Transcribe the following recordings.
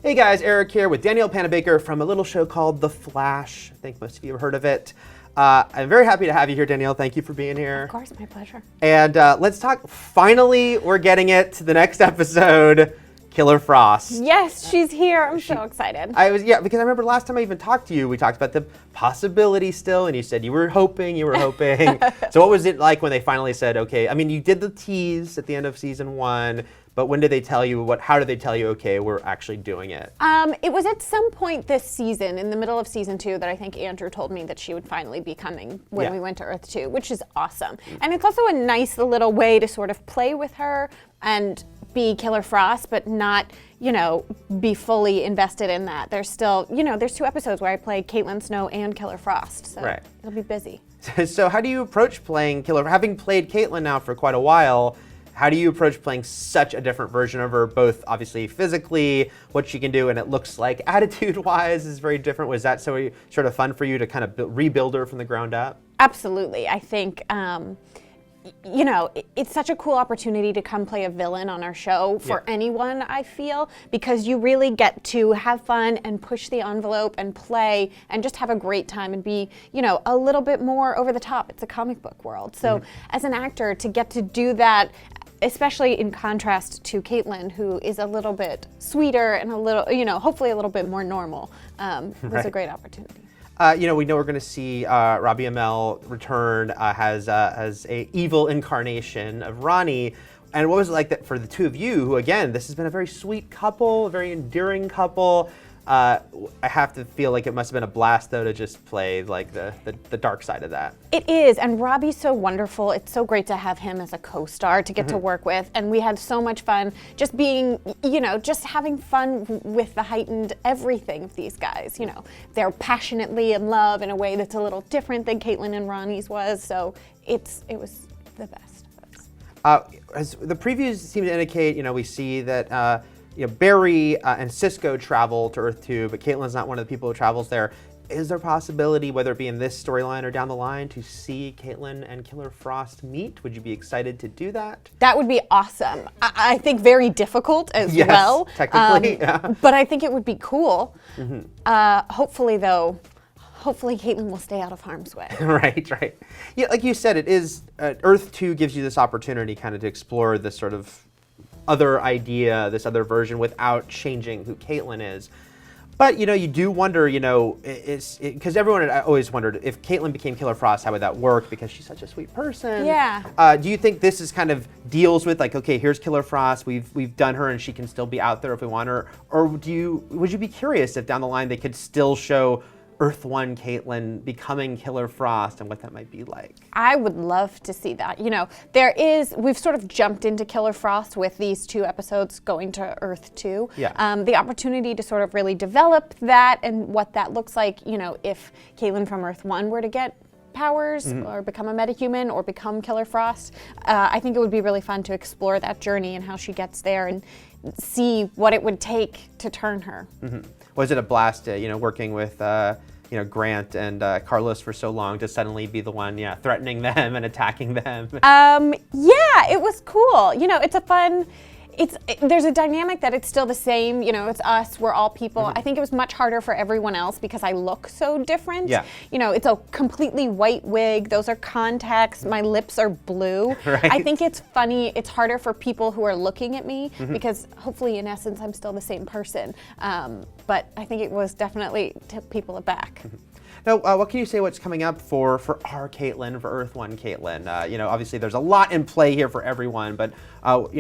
Hey guys, Eric here with Danielle Panabaker from a little show called The Flash. I think most of you have heard of it. I'm very happy to have you here, Danielle. Thank you for being here. Of course, my pleasure. And let's talk, finally, we're getting it to the next episode, Killer Frost. Yes, she's here. I'm so excited. Because I remember last time I even talked to you, we talked about the possibility still, and you said you were hoping. So what was it like when they finally said, okay, I mean, you did the tease at the end of season 1, but when did they tell you, how did they tell you, okay, we're actually doing it? It was at some point this season, in the middle of season 2, that I think Andrew told me that she would finally be coming when we went to Earth 2, which is awesome. And it's also a nice little way to sort of play with her and be Killer Frost, but not, be fully invested in that. There's still, there's 2 episodes where I play Caitlyn Snow and Killer Frost, so it'll be busy. So how do you approach playing Killer? Having played Caitlyn now for quite a while, how do you approach playing such a different version of her, both obviously physically, what she can do, and it looks like attitude-wise is very different? Was that so sort of fun for you to kind of rebuild her from the ground up? Absolutely. I think, it's such a cool opportunity to come play a villain on our show for anyone, I feel, because you really get to have fun and push the envelope and play and just have a great time and be, a little bit more over the top. It's a comic book world. So as an actor, to get to do that, especially in contrast to Caitlyn, who is a little bit sweeter and a little, hopefully a little bit more normal, was a great opportunity. We know we're going to see Robbie Amell return as a evil incarnation of Ronnie. And what was it like that for the two of you, who, again, this has been a very sweet couple, a very endearing couple. I have to feel like it must have been a blast, though, to just play like the dark side of that. It is, and Robbie's so wonderful. It's so great to have him as a co-star to get to work with, and we had so much fun just being, just having fun with the heightened everything of these guys. They're passionately in love in a way that's a little different than Caitlyn and Ronnie's was, so it was the best. As the previews seem to indicate, we see that Barry and Cisco travel to Earth 2, but Caitlyn's not one of the people who travels there. Is there a possibility, whether it be in this storyline or down the line, to see Caitlyn and Killer Frost meet? Would you be excited to do that? That would be awesome. I think very difficult as well. Technically, but I think it would be cool. Hopefully, though, Caitlyn will stay out of harm's way. Right. Yeah, like you said, it is, Earth 2 gives you this opportunity kind of to explore this sort of other idea, this other version, without changing who Caitlyn is. But, you do wonder, because everyone had always wondered if Caitlyn became Killer Frost, how would that work? Because she's such a sweet person. Yeah. Do you think this is kind of deals with like, okay, here's Killer Frost, we've done her and she can still be out there if we want her? Or would you be curious if down the line they could still show Earth 1 Caitlyn becoming Killer Frost and what that might be like? I would love to see that. We've sort of jumped into Killer Frost with these 2 episodes going to Earth 2. Yeah. The opportunity to sort of really develop that and what that looks like, if Caitlyn from Earth 1 were to get powers or become a metahuman or become Killer Frost, I think it would be really fun to explore that journey and how she gets there and see what it would take to turn her. Was it a blast, working with Grant and Carlos for so long to suddenly be the one, threatening them and attacking them? Yeah, it was cool. It's a fun. There's a dynamic that it's still the same. It's us. We're all people. I think it was much harder for everyone else because I look so different. Yeah. It's a completely white wig. Those are contacts. My lips are blue. Right. I think it's funny. It's harder for people who are looking at me because hopefully, in essence, I'm still the same person. But I think it was definitely took people aback. Now, what can you say what's coming up for our Caitlyn, for Earth 1 Caitlyn? Obviously there's a lot in play here for everyone, but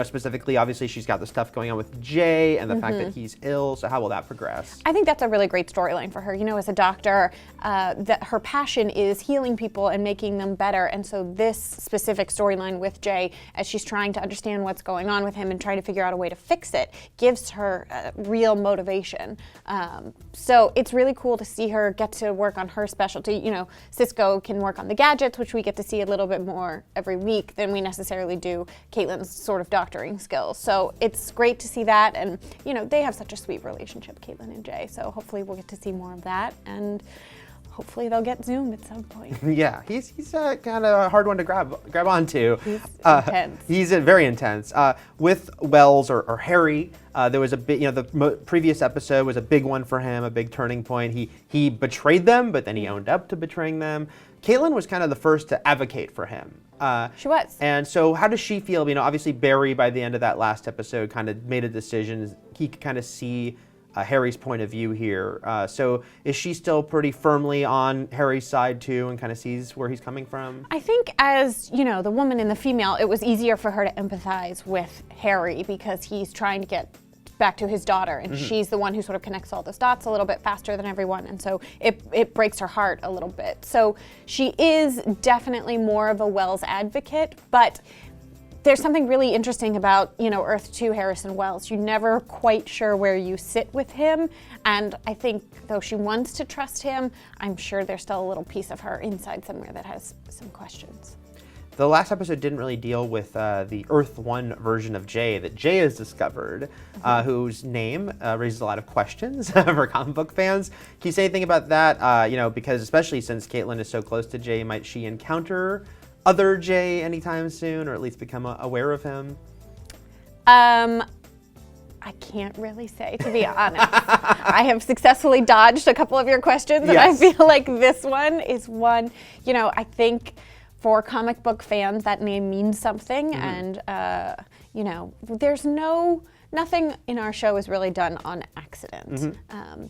specifically, obviously she's got the stuff going on with Jay and the fact that he's ill, so how will that progress? I think that's a really great storyline for her. As a doctor, that her passion is healing people and making them better, and so this specific storyline with Jay, as she's trying to understand what's going on with him and trying to figure out a way to fix it, gives her real motivation. So it's really cool to see her get to work on her specialty. Cisco can work on the gadgets, which we get to see a little bit more every week than we necessarily do Caitlyn's sort of doctoring skills. So it's great to see that, and they have such a sweet relationship, Caitlyn and Jay. So hopefully we'll get to see more of that, and hopefully they'll get Zoom at some point. Yeah, he's kind of a hard one to grab onto. He's intense. He's very intense. With Wells or Harry, there was a bit. The previous episode was a big one for him, a big turning point. He betrayed them, but then he owned up to betraying them. Caitlyn was kind of the first to advocate for him. She was. And so, how does she feel? Obviously Barry, by the end of that last episode, kind of made a decision. He could kind of see Harry's point of view here. So is she still pretty firmly on Harry's side too, and kind of sees where he's coming from? I think as, the woman and the female, it was easier for her to empathize with Harry because he's trying to get back to his daughter, and she's the one who sort of connects all those dots a little bit faster than everyone, and so it breaks her heart a little bit. So she is definitely more of a Wells advocate, but there's something really interesting about, Earth 2 Harrison Wells. You're never quite sure where you sit with him, and I think though she wants to trust him, I'm sure there's still a little piece of her inside somewhere that has some questions. The last episode didn't really deal with the Earth 1 version of Jay that Jay has discovered, whose name raises a lot of questions for comic book fans. Can you say anything about that? Because especially since Caitlyn is so close to Jay, might she encounter other Jay anytime soon, or at least become aware of him? I can't really say, to be honest. I have successfully dodged a couple of your questions, and I feel like this one is one, I think for comic book fans that name means something, and there's nothing in our show is really done on accident.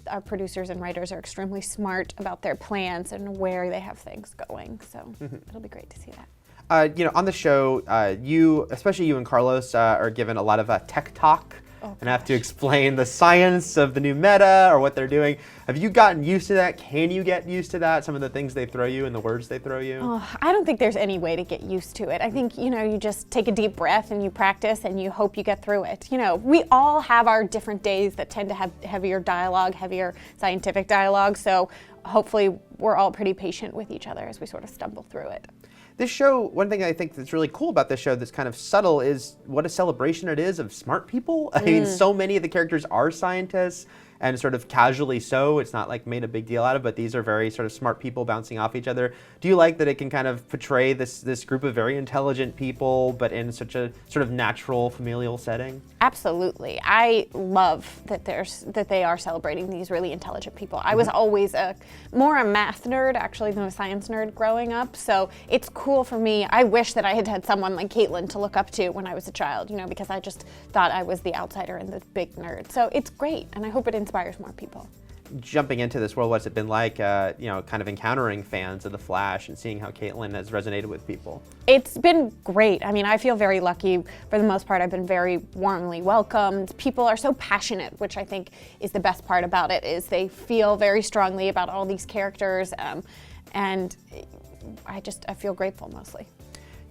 Our producers and writers are extremely smart about their plans and where they have things going, so it'll be great to see that. On the show, especially you and Carlos, are given a lot of tech talk and have to explain the science of the new meta or what they're doing. Have you gotten used to that? Can you get used to that? Some of the things they throw you and the words they throw you? I don't think there's any way to get used to it. I think, you just take a deep breath and you practice and you hope you get through it. We all have our different days that tend to have heavier dialogue, heavier scientific dialogue. So hopefully we're all pretty patient with each other as we sort of stumble through it. This show, one thing I think that's really cool about this show that's kind of subtle is what a celebration it is of smart people. I mean, so many of the characters are scientists, and sort of casually so. It's not like made a big deal out of, but these are very sort of smart people bouncing off each other. Do you like that it can kind of portray this group of very intelligent people, but in such a sort of natural, familial setting? Absolutely. I love that they are celebrating these really intelligent people. I was always more a math nerd actually than a science nerd growing up, so it's cool for me. I wish that I had had someone like Caitlyn to look up to when I was a child, because I just thought I was the outsider and the big nerd. So it's great, and I hope it inspires more people. Jumping into this world, what's it been like, kind of encountering fans of The Flash and seeing how Caitlyn has resonated with people? It's been great. I mean, I feel very lucky. For the most part, I've been very warmly welcomed. People are so passionate, which I think is the best part about it, is they feel very strongly about all these characters, and I feel grateful mostly.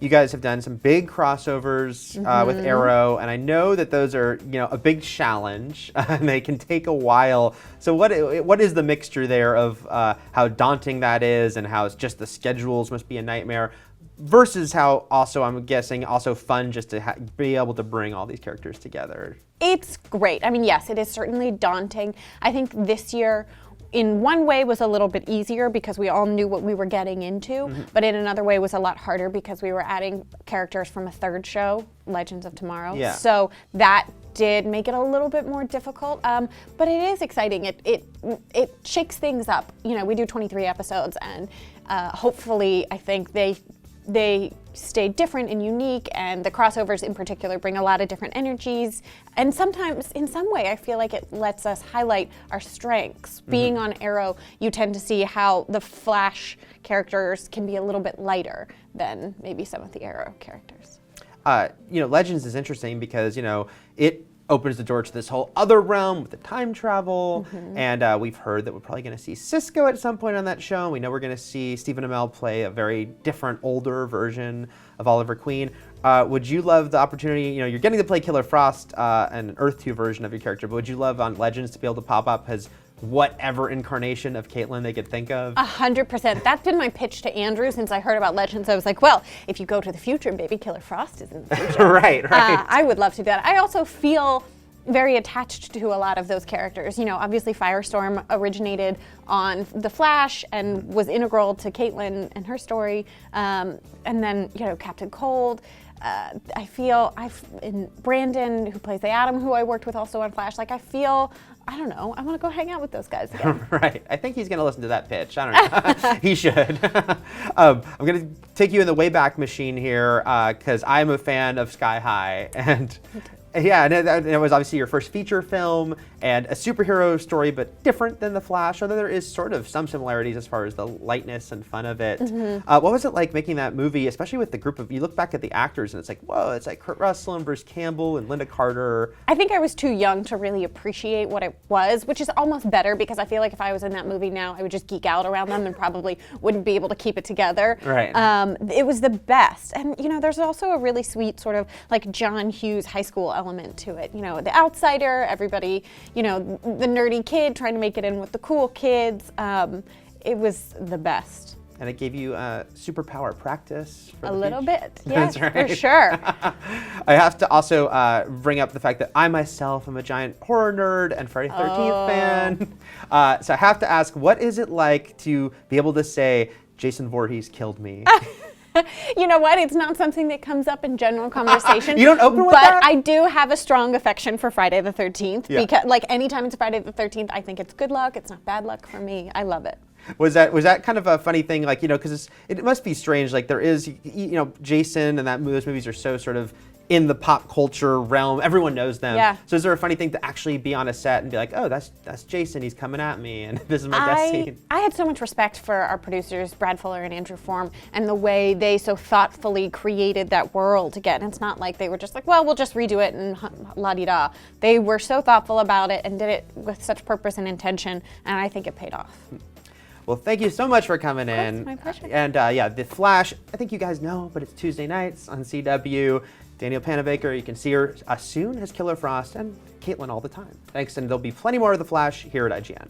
You guys have done some big crossovers with Arrow, and I know that those are, a big challenge, and they can take a while. So what is the mixture there of how daunting that is, and how it's just the schedules must be a nightmare, versus how also, I'm guessing, also fun just to be able to bring all these characters together? It's great. I mean, yes, it is certainly daunting. I think this year, in one way, was a little bit easier because we all knew what we were getting into, but in another way was a lot harder because we were adding characters from a third show, Legends of Tomorrow. Yeah. So that did make it a little bit more difficult, but it is exciting. It shakes things up. We do 23 episodes, and hopefully, I think they stay different and unique, and the crossovers in particular bring a lot of different energies, and sometimes in some way I feel like it lets us highlight our strengths. Being on Arrow, you tend to see how the Flash characters can be a little bit lighter than maybe some of the Arrow characters. Legends is interesting because it opens the door to this whole other realm with the time travel, and we've heard that we're probably going to see Cisco at some point on that show. We know we're going to see Stephen Amell play a very different, older version of Oliver Queen. Would you love the opportunity, you're getting to play Killer Frost, an Earth 2 version of your character, but would you love on Legends to be able to pop up as whatever incarnation of Caitlyn they could think of? 100%. That's been my pitch to Andrew since I heard about Legends. I was like, well, if you go to the future, maybe Killer Frost is in the future. Right. I would love to do that. I also feel very attached to a lot of those characters. You know, obviously Firestorm originated on The Flash and was integral to Caitlyn and her story. And then, you know, Captain Cold. I feel in Brandon, who plays the Atom, who I worked with also on Flash, like I feel, I don't know, I want to go hang out with those guys again. Right. I think he's going to listen to that pitch. I don't know. He should. I'm going to take you in the Wayback Machine here because I'm a fan of Sky High. And yeah, and it was obviously your first feature film and a superhero story, but different than The Flash, although there is sort of some similarities as far as the lightness and fun of it. What was it like making that movie, especially with the group of, you look back at the actors and it's like, whoa, it's like Kurt Russell and Bruce Campbell and Linda Carter. I think I was too young to really appreciate what it was, which is almost better because I feel like if I was in that movie now, I would just geek out around them and probably wouldn't be able to keep it together. Right. It was the best. And, you know, there's also a really sweet sort of like John Hughes high school element to it. You know, the outsider, everybody, you know, the nerdy kid trying to make it in with the cool kids. It was the best. And it gave you superpower practice. A little bit, That's yes, right. for sure. I have to also bring up the fact that I myself am a giant horror nerd and Friday the 13th fan. So I have to ask, what is it like to be able to say, Jason Voorhees killed me? You know what? It's not something that comes up in general conversation. You don't open with that? But I do have a strong affection for Friday the 13th because, like, anytime it's Friday the 13th, I think it's good luck. It's not bad luck for me. I love it. Was that kind of a funny thing, like, you know, because it must be strange, like there is, you know, Jason and those movies are so sort of in the pop culture realm. Everyone knows them. Yeah. So is there a funny thing to actually be on a set and be like, oh, that's Jason, he's coming at me, and this is my death scene? I had so much respect for our producers, Brad Fuller and Andrew Form, and the way they so thoughtfully created that world again. It's not like they were just like, well, we'll just redo it and la-di-da. They were so thoughtful about it and did it with such purpose and intention, and I think it paid off. Well, thank you so much for coming in. My pleasure. And yeah, The Flash, I think you guys know, but it's Tuesday nights on CW. Danielle Panabaker, you can see her soon as Killer Frost, and Caitlyn all the time. Thanks, and there'll be plenty more of The Flash here at IGN.